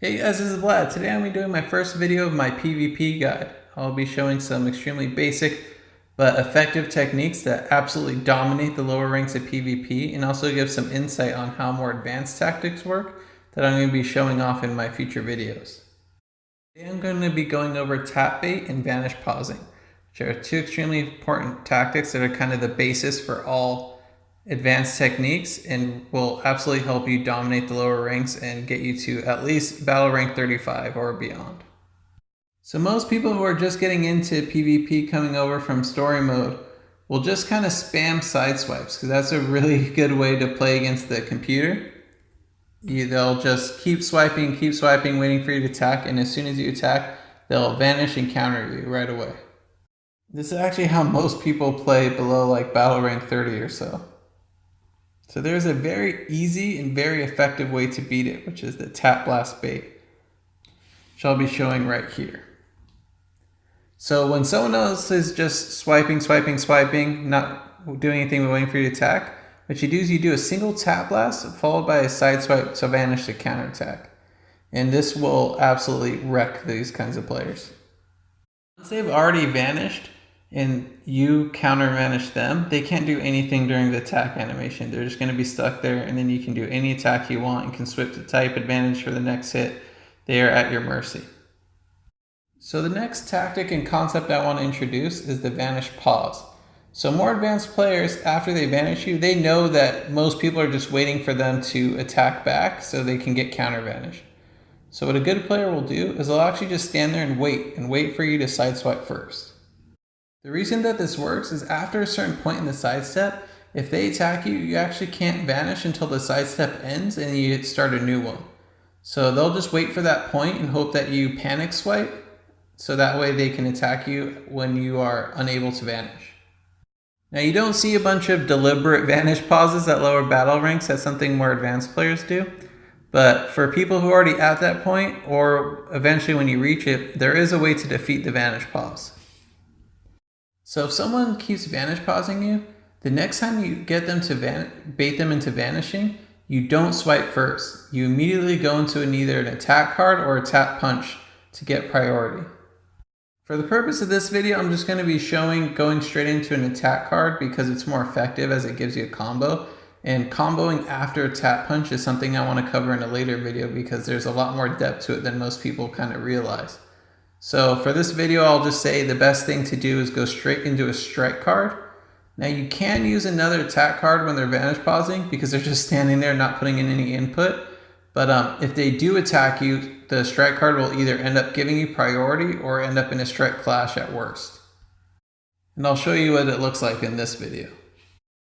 Hey guys, this is Vlad. Today I'm going to be doing my first video of my PvP guide. I'll be showing some extremely basic but effective techniques that absolutely dominate the lower ranks of PvP, and also give some insight on how more advanced tactics work that I'm going to be showing off in my future videos. Today I'm going to be going over tap bait and vanish pausing, which are two extremely important tactics that are kind of the basis for all advanced techniques and will absolutely help you dominate the lower ranks and get you to at least battle rank 35 or beyond. So most people who are just getting into PvP coming over from story mode will just kind of spam side swipes, because that's a really good way to play against the computer. They'll just keep swiping, waiting for you to attack, and as soon as you attack, they'll vanish and counter you right away. This is actually how most people play below like battle rank 30 or so. So there's a very easy and very effective way to beat it, which is the tap blast bait, which I'll be showing right here. So when someone else is just swiping, not doing anything but waiting for you to attack, what you do is you do a single tap blast followed by a side swipe to vanish the counterattack. And this will absolutely wreck these kinds of players. Once they've already vanished and you counter vanish them, they can't do anything during the attack animation. They're just going to be stuck there, and then you can do any attack you want and can switch to type advantage for the next hit. They are at your mercy. So the next tactic and concept I want to introduce is the vanish pause. So more advanced players, after they vanish you, they know that most people are just waiting for them to attack back so they can get counter vanish. So what a good player will do is they'll actually just stand there and wait for you to sideswipe first. The reason that this works is after a certain point in the sidestep, if they attack you, you actually can't vanish until the sidestep ends and you start a new one. So they'll just wait for that point and hope that you panic swipe, so that way they can attack you when you are unable to vanish. Now you don't see a bunch of deliberate vanish pauses at lower battle ranks. That's something more advanced players do. But for people who are already at that point, or eventually when you reach it, there is a way to defeat the vanish pause. So if someone keeps vanish pausing you, the next time you get them to bait them into vanishing, you don't swipe first. You immediately go into either an attack card or a tap punch to get priority. For the purpose of this video, I'm just going to be going straight into an attack card because it's more effective as it gives you a combo. And comboing after a tap punch is something I want to cover in a later video because there's a lot more depth to it than most people kind of realize. So for this video, I'll just say the best thing to do is go straight into a strike card. Now you can use another attack card when they're vanish pausing because they're just standing there not putting in any input. But if they do attack you, the strike card will either end up giving you priority or end up in a strike clash at worst. And I'll show you what it looks like in this video.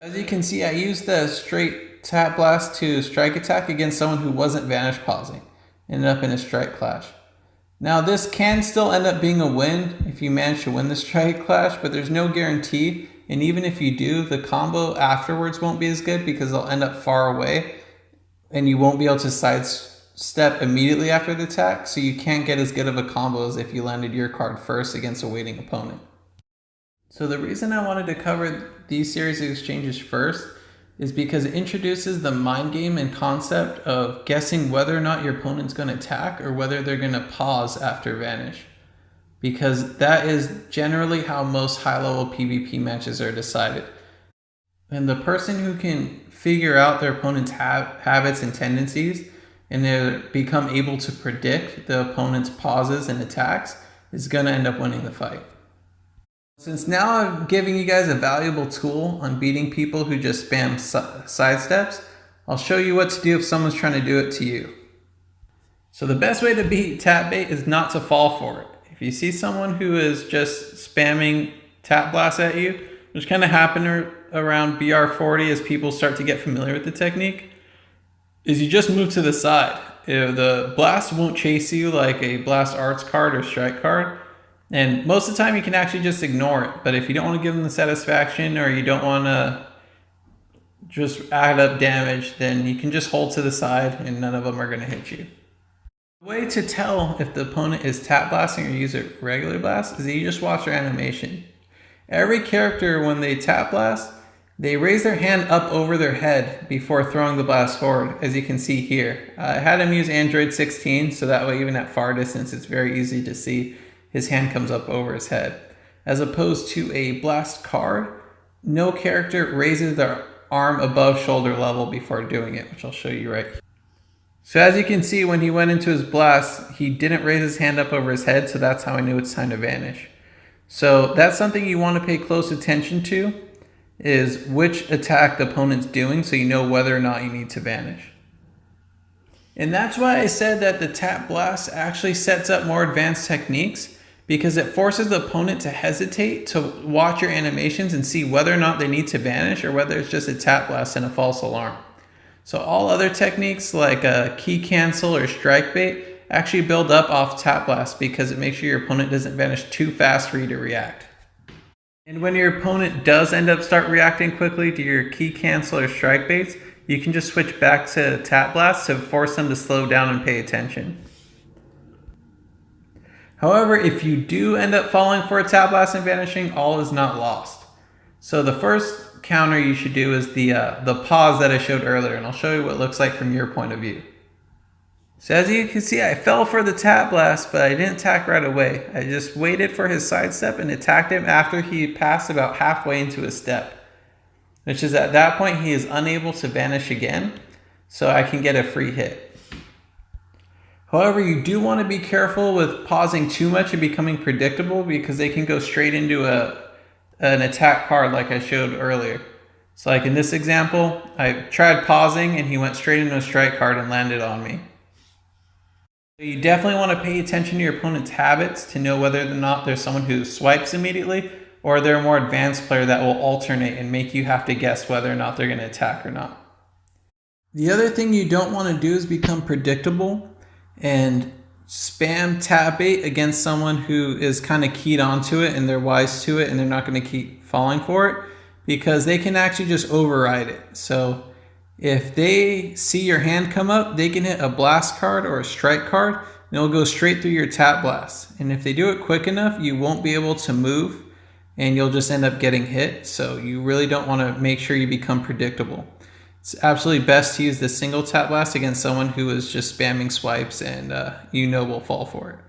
As you can see, I used the straight tap blast to strike attack against someone who wasn't vanish pausing. Ended up in a strike clash. Now this can still end up being a win if you manage to win the strike clash, but there's no guarantee. And even if you do, the combo afterwards won't be as good because they'll end up far away and you won't be able to sidestep immediately after the attack. So you can't get as good of a combo as if you landed your card first against a waiting opponent. So the reason I wanted to cover these series of exchanges first is because it introduces the mind game and concept of guessing whether or not your opponent's going to attack or whether they're going to pause after vanish. Because that is generally how most high-level PvP matches are decided. And the person who can figure out their opponent's habits and tendencies and they become able to predict the opponent's pauses and attacks is going to end up winning the fight. Since now I'm giving you guys a valuable tool on beating people who just spam sidesteps, I'll show you what to do if someone's trying to do it to you. So the best way to beat tap bait is not to fall for it. If you see someone who is just spamming tap blasts at you, which kind of happen around BR40 as people start to get familiar with the technique, is you just move to the side. The blast won't chase you like a blast arts card or strike card. And most of the time you can actually just ignore it. But if you don't want to give them the satisfaction or you don't want to just add up damage, then you can just hold to the side and none of them are going to hit you. The way to tell if the opponent is tap blasting or use a regular blast is that you just watch their animation. Every character, when they tap blast, They raise their hand up over their head before throwing the blast forward, as you can see here. I had him use Android 16, so that way even at far distance it's very easy to see his hand comes up over his head. As opposed to a blast card, no character raises their arm above shoulder level before doing it, which I'll show you right here. So as you can see, when he went into his blast, he didn't raise his hand up over his head, so that's how I knew it's time to vanish. So that's something you want to pay close attention to, is which attack the opponent's doing, so you know whether or not you need to vanish. And that's why I said that the tap blast actually sets up more advanced techniques, because it forces the opponent to hesitate to watch your animations and see whether or not they need to vanish or whether it's just a tap blast and a false alarm. So all other techniques like a key cancel or strike bait actually build up off tap blast, because it makes sure your opponent doesn't vanish too fast for you to react. And when your opponent does end up start reacting quickly to your key cancel or strike baits, you can just switch back to tap blast to force them to slow down and pay attention. However, if you do end up falling for a tap blast and vanishing, all is not lost. So the first counter you should do is the pause that I showed earlier, and I'll show you what it looks like from your point of view. So as you can see, I fell for the tap blast, but I didn't attack right away. I just waited for his sidestep and attacked him after he passed about halfway into his step, which is at that point he is unable to vanish again, so I can get a free hit. However, you do want to be careful with pausing too much and becoming predictable, because they can go straight into an attack card like I showed earlier. So like in this example, I tried pausing and he went straight into a strike card and landed on me. You definitely want to pay attention to your opponent's habits to know whether or not there's someone who swipes immediately, or they're a more advanced player that will alternate and make you have to guess whether or not they're going to attack or not. The other thing you don't want to do is become predictable and spam tap bait against someone who is kind of keyed onto it and they're wise to it and they're not going to keep falling for it, because they can actually just override it. So if they see your hand come up, they can hit a blast card or a strike card, and it'll go straight through your tap blast. And if they do it quick enough, you won't be able to move and you'll just end up getting hit. So you really don't want to make sure you become predictable. It's absolutely best to use the single tap blast against someone who is just spamming swipes and will fall for it.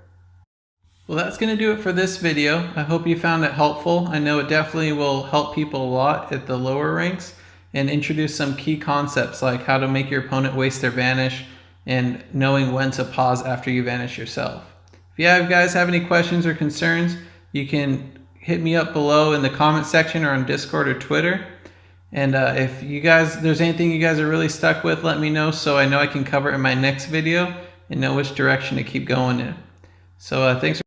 Well, that's going to do it for this video. I hope you found it helpful. I know it definitely will help people a lot at the lower ranks, and introduce some key concepts like how to make your opponent waste their vanish and knowing when to pause after you vanish yourself. If you guys have any questions or concerns, you can hit me up below in the comment section or on Discord or Twitter. And if there's anything you guys are really stuck with, let me know so I know I can cover it in my next video and know which direction to keep going in. So thanks.